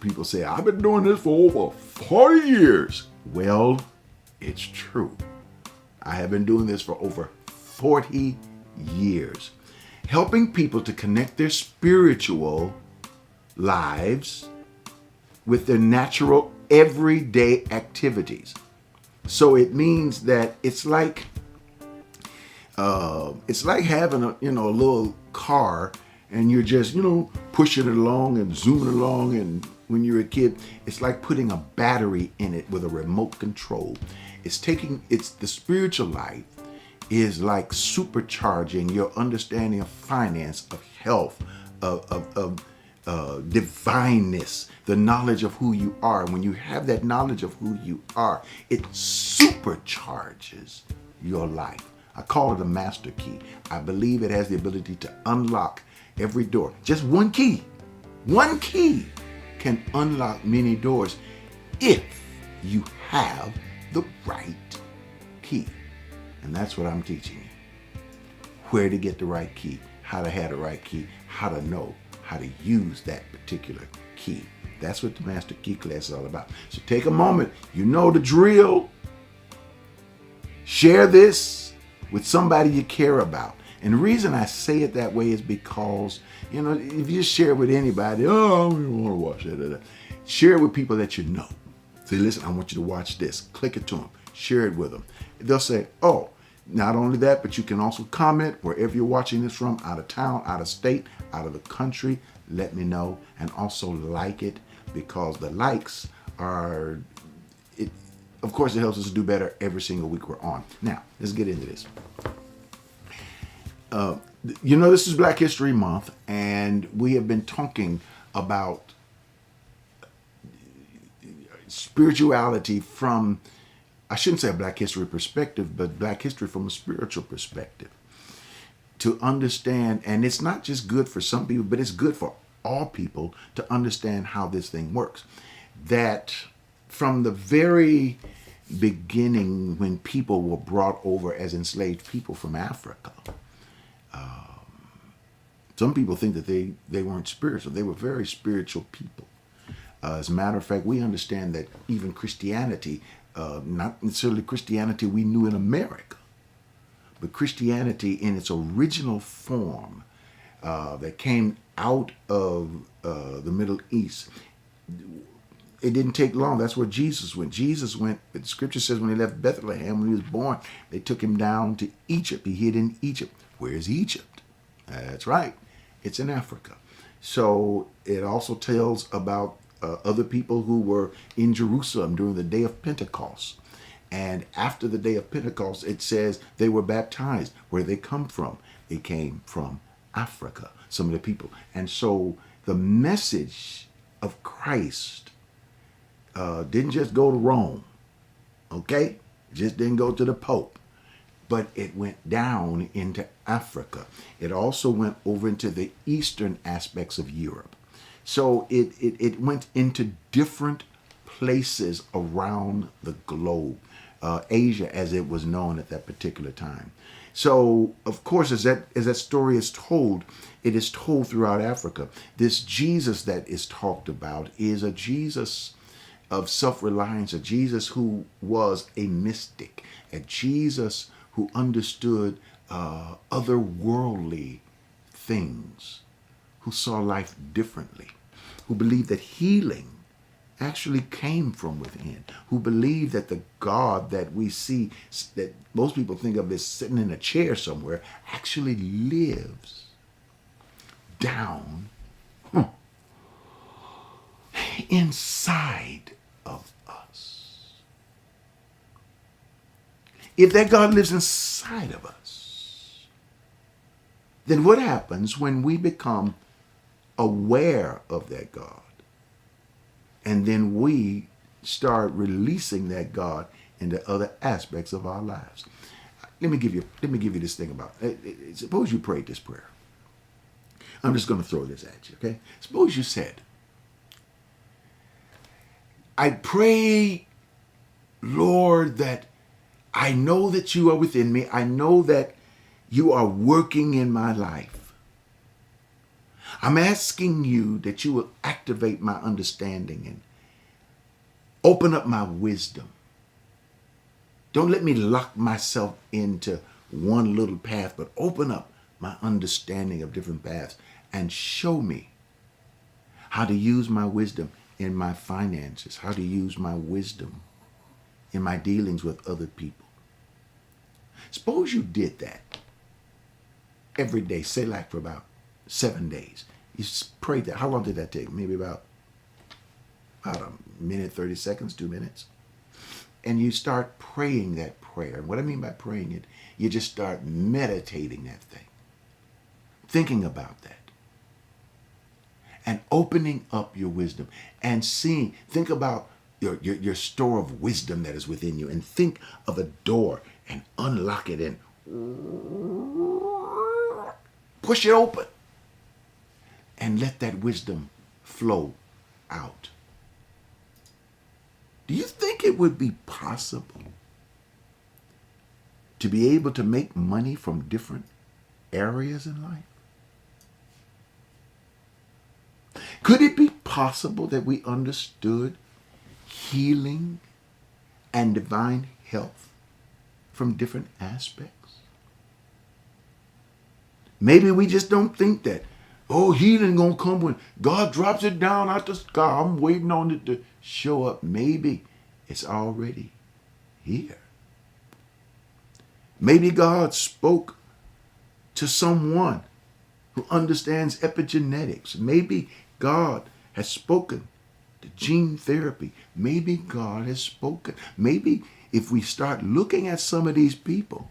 people say, I've been doing this for over 40 years. Well, it's true. I have been doing this for over 40 years, helping people to connect their spiritual lives with their natural everyday activities. So it means that it's like having a little car, and you're just pushing it along and zooming along. And when you're a kid, it's like putting a battery in it with a remote control. It's the spiritual life is like supercharging your understanding of finance, of health, of divineness, the knowledge of who you are. And when you have that knowledge of who you are, it supercharges your life. I call it a master key. I believe it has the ability to unlock every door. Just one key can unlock many doors if you have the right key. And that's what I'm teaching you. Where to get the right key, how to have the right key, how to know how to use that particular key. That's what the Master Key class is all about. So take a moment. You know the drill. Share this with somebody you care about. And the reason I say it that way is because, if you just share it with anybody, I don't want to watch that. Share it with people that you know. Say, listen, I want you to watch this. Click it to them. Share it with them. They'll say, oh, not only that, but you can also comment wherever you're watching this from, out of town, out of state, out of the country. Let me know. And also like it, because the likes are, of course, it helps us do better every single week we're on. Now, let's get into this. This is Black History Month, and we have been talking about spirituality from, I shouldn't say a Black history perspective, but Black history from a spiritual perspective. To understand, and it's not just good for some people, but it's good for all people to understand how this thing works. That from the very beginning, when people were brought over as enslaved people from Africa, some people think that they weren't spiritual. They were very spiritual people. As a matter of fact, we understand that even Christianity, not necessarily Christianity we knew in America, but Christianity in its original form that came out of the Middle East, it didn't take long. That's where Jesus went. The scripture says when he left Bethlehem, when he was born, they took him down to Egypt. He hid in Egypt. Where's Egypt? That's right. It's in Africa. So it also tells about other people who were in Jerusalem during the day of Pentecost. And after the day of Pentecost, it says they were baptized. Where they come from? They came from Africa, some of the people. And so the message of Christ didn't just go to Rome, okay? It just didn't go to the Pope, but it went down into Africa. It also went over into the eastern aspects of Europe. So it went into different places around the globe, Asia as it was known at that particular time. So, of course, as that story is told, it is told throughout Africa. This Jesus that is talked about is a Jesus of self-reliance, a Jesus who was a mystic, a Jesus who understood otherworldly things, who saw life differently, who believed that healing actually came from within, who believed that the God that we see, that most people think of as sitting in a chair somewhere, actually lives down inside of us. If that God lives inside of us, then what happens when we become aware of that God? And then we start releasing that God into other aspects of our lives. Let me give you this thing about it. Suppose you prayed this prayer. I'm just going to throw this at you, okay? Suppose you said, I pray, Lord, that I know that you are within me. I know that you are working in my life. I'm asking you that you will activate my understanding and open up my wisdom. Don't let me lock myself into one little path, but open up my understanding of different paths and show me how to use my wisdom in my finances, how to use my wisdom in my dealings with other people. Suppose you did that every day, say like for about 7 days. You prayed that. How long did that take? Maybe about a minute, 30 seconds, 2 minutes. And you start praying that prayer. And what I mean by praying it, you just start meditating that thing, thinking about that, and opening up your wisdom and seeing, think about your store of wisdom that is within you, and think of a door and unlock it and push it open and let that wisdom flow out. Do you think it would be possible to be able to make money from different areas in life? Could it be possible that we understood healing and divine health from different aspects? Maybe we just don't think that, oh, healing gonna come when God drops it down out the sky. I'm waiting on it to show up. Maybe it's already here. Maybe God spoke to someone who understands epigenetics. Maybe God has spoken to gene therapy. Maybe God has spoken. Maybe if we start looking at some of these people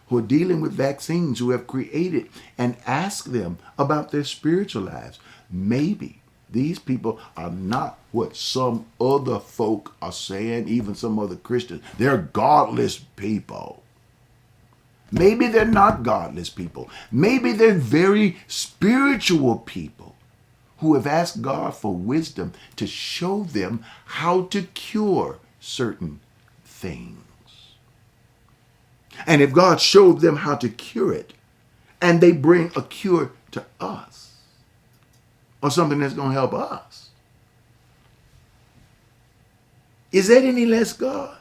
who are dealing with vaccines, who have created, and ask them about their spiritual lives, maybe these people are not what some other folk are saying, even some other Christians. They're godless people. Maybe they're not godless people. Maybe they're very spiritual people who have asked God for wisdom to show them how to cure certain things. And if God showed them how to cure it, and they bring a cure to us, or something that's going to help us, is that any less God?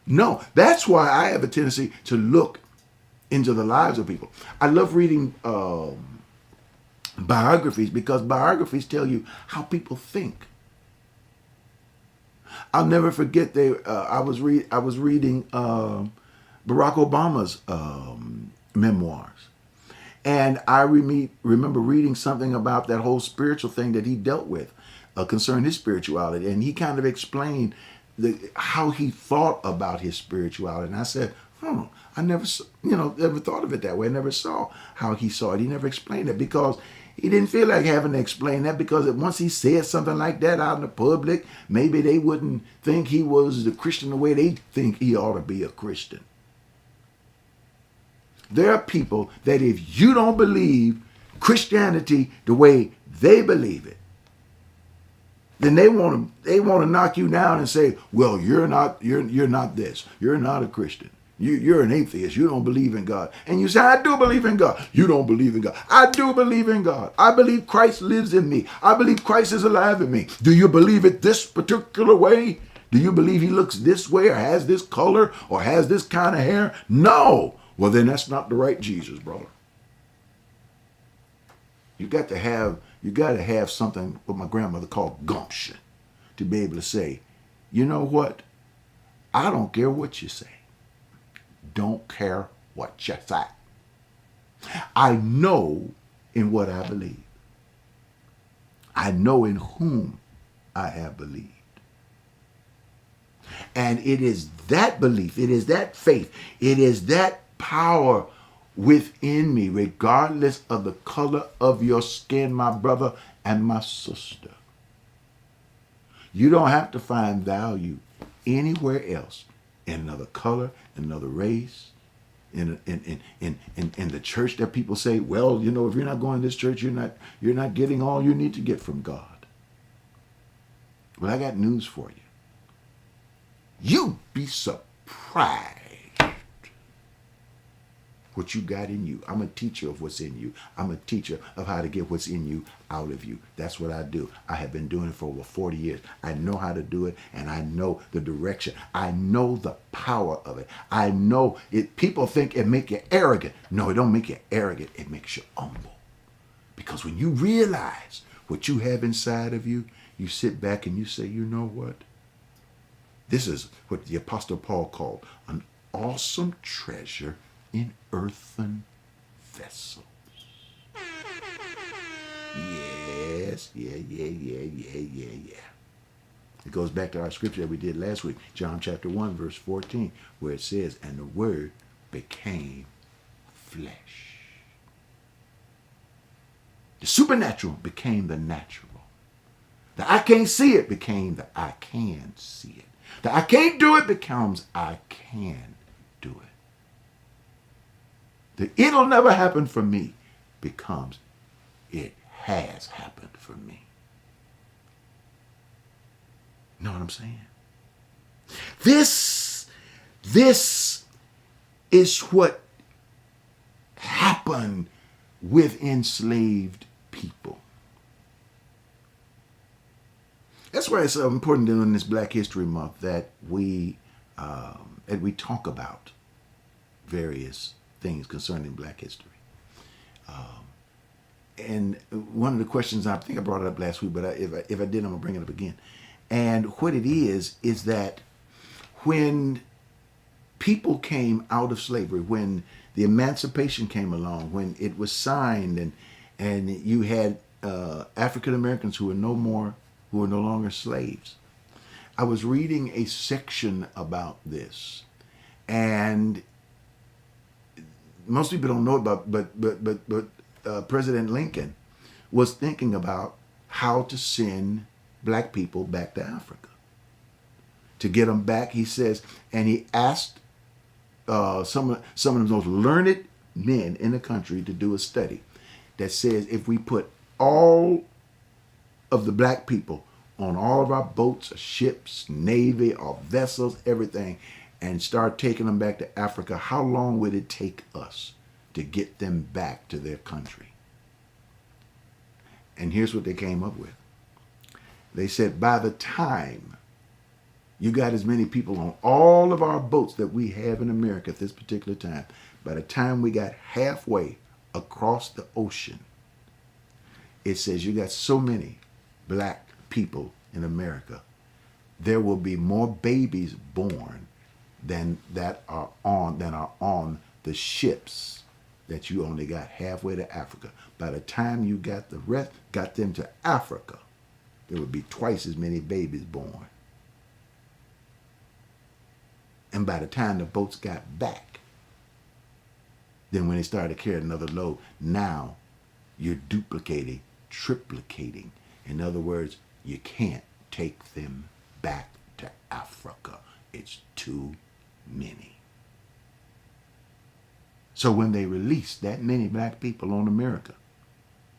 No. That's why I have a tendency to look into the lives of people. I love reading biographies, because biographies tell you how people think. I'll never forget I was reading Barack Obama's memoirs, and I remember reading something about that whole spiritual thing that he dealt with concerning his spirituality, and he kind of explained how he thought about his spirituality. And I said, I never thought of it that way. I never saw how he saw it. He never explained it, because he didn't feel like having to explain that, because once he said something like that out in the public, maybe they wouldn't think he was the Christian the way they think he ought to be a Christian. There are people that if you don't believe Christianity the way they believe it, then they want to knock you down and say, well, you're not this. You're not a Christian. You're an atheist. You don't believe in God. And you say, I do believe in God. You don't believe in God. I do believe in God. I believe Christ lives in me. I believe Christ is alive in me. Do you believe it this particular way? Do you believe he looks this way, or has this color, or has this kind of hair? No. Well, then that's not the right Jesus, brother. You got to have something what my grandmother called gumption to be able to say, you know what? I don't care what you say. Don't care what you say. I know in what I believe. I know in whom I have believed. And it is that belief, it is that faith, it is that power within me, regardless of the color of your skin, my brother and my sister. You don't have to find value anywhere else, in another color, in another race, in the church that people say, well, if you're not going to this church, you're not getting all you need to get from God. Well, I got news for you. You'd be surprised what you got in you. I'm a teacher of what's in you. I'm a teacher of how to get what's in you out of you. That's what I do. I have been doing it for over 40 years. I know how to do it, and I know the direction. I know the power of it. I know it. People think it make you arrogant. No, it don't make you arrogant. It makes you humble. Because when you realize what you have inside of you, you sit back and you say, you know what? This is what the Apostle Paul called an awesome treasure in earthen vessels. Yes, yeah. It goes back to our scripture that we did last week, John chapter 1, verse 14, where it says, and the word became flesh. The supernatural became the natural. The I can't see it became the I can see it. The I can't do it becomes I can do it. The it'll never happen for me becomes it has happened for me. Know what I'm saying? This is what happened with enslaved people. That's why it's important during this Black History Month that we talk about various things concerning Black history. And one of the questions, I think I brought it up last week, but if I did, I'm going to bring it up again. And what it is that when people came out of slavery, when the emancipation came along, when it was signed, and you had African Americans who were no longer slaves. I was reading a section about this, and most people don't know about, but President Lincoln was thinking about how to send black people back to Africa. To get them back, he says, and he asked some of the most learned men in the country to do a study that says if we put all of the black people on all of our boats, ships, navy, our vessels, everything, and start taking them back to Africa, how long would it take us to get them back to their country? And here's what they came up with. They said, by the time you got as many people on all of our boats that we have in America at this particular time, by the time we got halfway across the ocean, it says you got so many black people in America, there will be more babies born than are on the ships that you only got halfway to Africa. By the time you got got them to Africa, there would be twice as many babies born. And by the time the boats got back, then when they started to carry another load, now you're duplicating, triplicating. In other words, you can't take them back to Africa. It's too many. So when they released that many black people on America,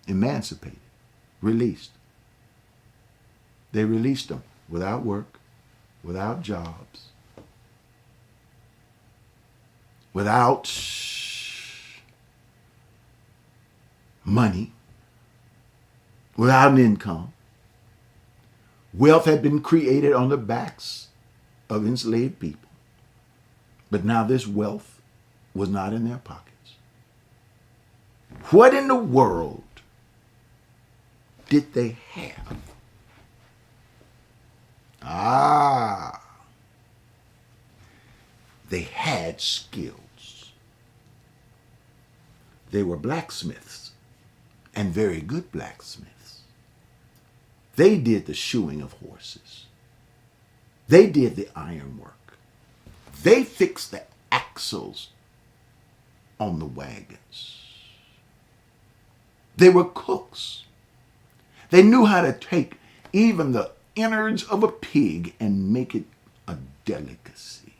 emancipated, released, they released them without work, without jobs, without money, without an income. Wealth had been created on the backs of enslaved people. But now this wealth was not in their pockets. What in the world did they have? They had skills. They were blacksmiths, and very good blacksmiths. They did the shoeing of horses. They did the ironwork. They fixed the axles on the wagons. They were cooks. They knew how to take even the innards of a pig and make it a delicacy.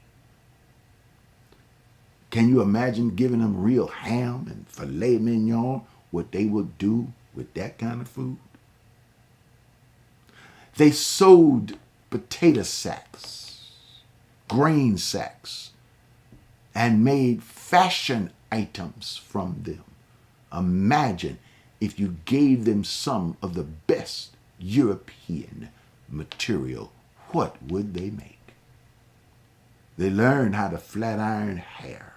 Can you imagine giving them real ham and filet mignon, what they would do with that kind of food? They sewed potato sacks, grain sacks, and made fashion items from them. Imagine if you gave them some of the best European material, what would they make? They learn how to flat iron hair.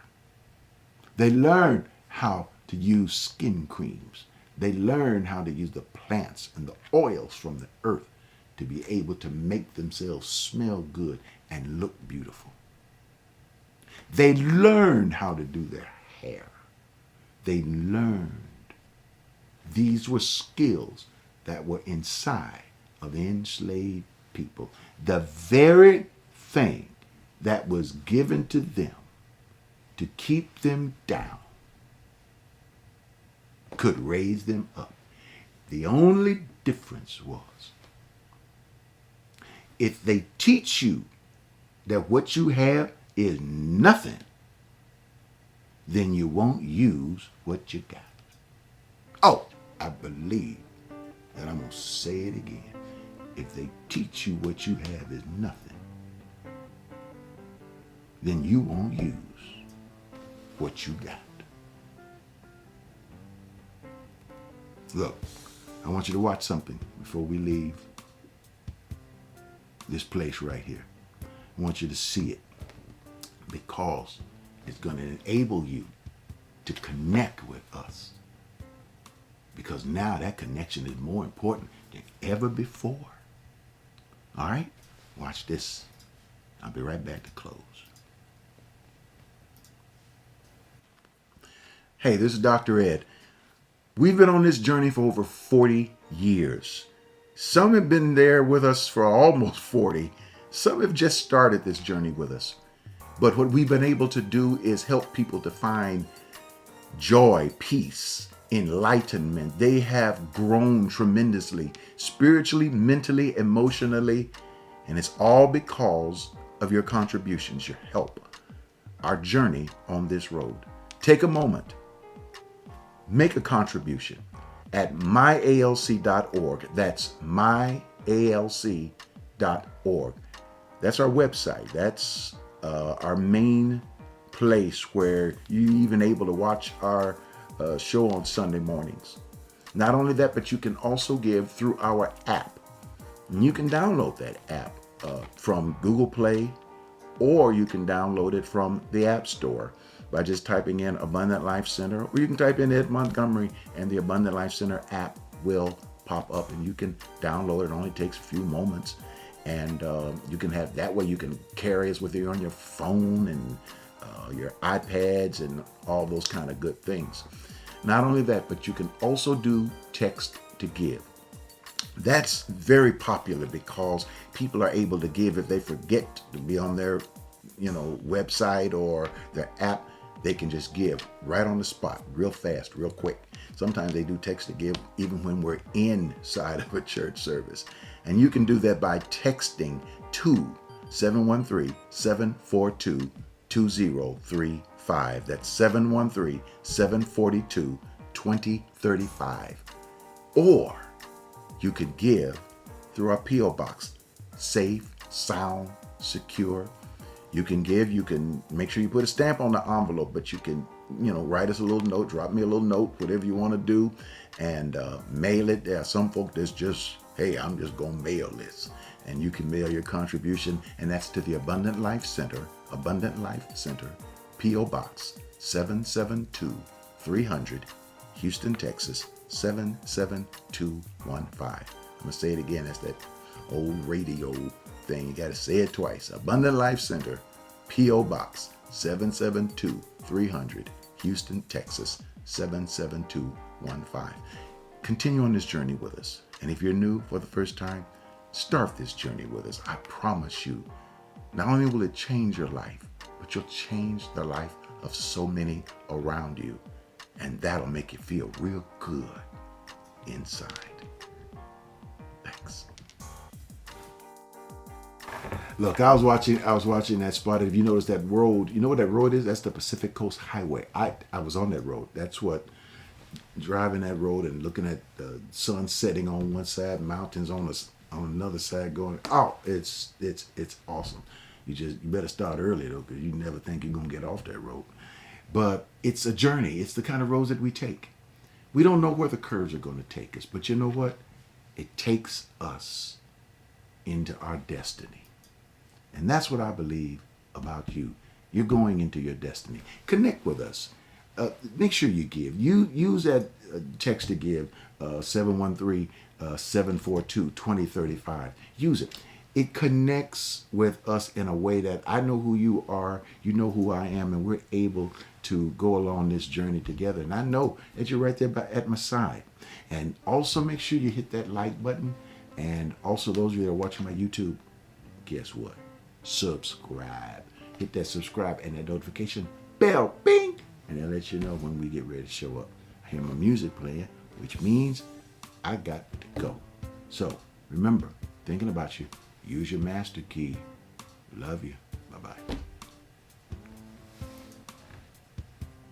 They learn how to use skin creams. They learn how to use the plants and the oils from the earth to be able to make themselves smell good and look beautiful. They learned how to do their hair. They learned. These were skills that were inside of enslaved people. The very thing that was given to them to keep them down could raise them up. The only difference was if they teach you that what you have is nothing, then you won't use what you got. Oh, I believe that I'm going to say it again. If they teach you what you have is nothing, then you won't use what you got. Look, I want you to watch something before we leave this place right here. I want you to see it because it's going to enable you to connect with us. Because now that connection is more important than ever before. All right? Watch this. I'll be right back to close. Hey, this is Dr. Ed. We've been on this journey for over 40 years. Some have been there with us for almost 40. Some have just started this journey with us. But what we've been able to do is help people to find joy, peace, enlightenment. They have grown tremendously, spiritually, mentally, emotionally, and it's all because of your contributions, your help, our journey on this road. Take a moment, make a contribution at myalc.org. That's myalc.org. That's our website. That's our main place where you're even able to watch our show on Sunday mornings. Not only that, but you can also give through our app. And you can download that app from Google Play, or you can download it from the App Store by just typing in Abundant Life Center, or you can type in Ed Montgomery and the Abundant Life Center app will pop up and you can download it. It only takes a few moments, and you can have that way. You can carry us with you on your phone and your iPads and all those kind of good things. Not only that, but you can also do text to give. That's very popular because people are able to give if they forget to be on their, website or their app. They can just give right on the spot, real fast, real quick. Sometimes they do text to give even when we're inside of a church service. And you can do that by texting to 713-742-2035. That's 713-742-2035. Or you could give through our P.O. Box. Safe, sound, secure. You can give, you can make sure you put a stamp on the envelope, but you can, write us a little note, drop me a little note, whatever you want to do, and mail it. There are some folk that's just, hey, I'm just going to mail this. And you can mail your contribution, and that's to the Abundant Life Center, P.O. Box 772-300, Houston, Texas, 77215. I'm going to say it again. That's that old radio thing. You got to say it twice. Abundant Life Center, P.O. Box 772-300, Houston, Texas, 77215. Continue on this journey with us. And if you're new for the first time, start this journey with us. I promise you, not only will it change your life, but you'll change the life of so many around you. And that'll make you feel real good inside. Thanks. Look, I was watching that spot. If you notice that road, you know what that road is? That's the Pacific Coast Highway. I was on that road. That's what, driving that road and looking at the sun setting on one side, mountains on another side going, oh, it's awesome. You better start early though, because you never think you're going to get off that road. But it's a journey. It's the kind of roads that we take. We don't know where the curves are going to take us, but you know what? It takes us into our destiny. And that's what I believe about you. You're going into your destiny. Connect with us. Make sure you give. You use that text to give, 713-742-2035. Use it. It connects with us in a way that I know who you are, you know who I am, and we're able to go along this journey together. And I know that you're right there at my side. And also make sure you hit that like button. And also those of you that are watching my YouTube, guess what? Subscribe. Hit that subscribe and that notification bell, bing, and it'll let you know when we get ready to show up. I hear my music playing, which means I got to go. So remember, thinking about you, use your master key. Love you. Bye-bye.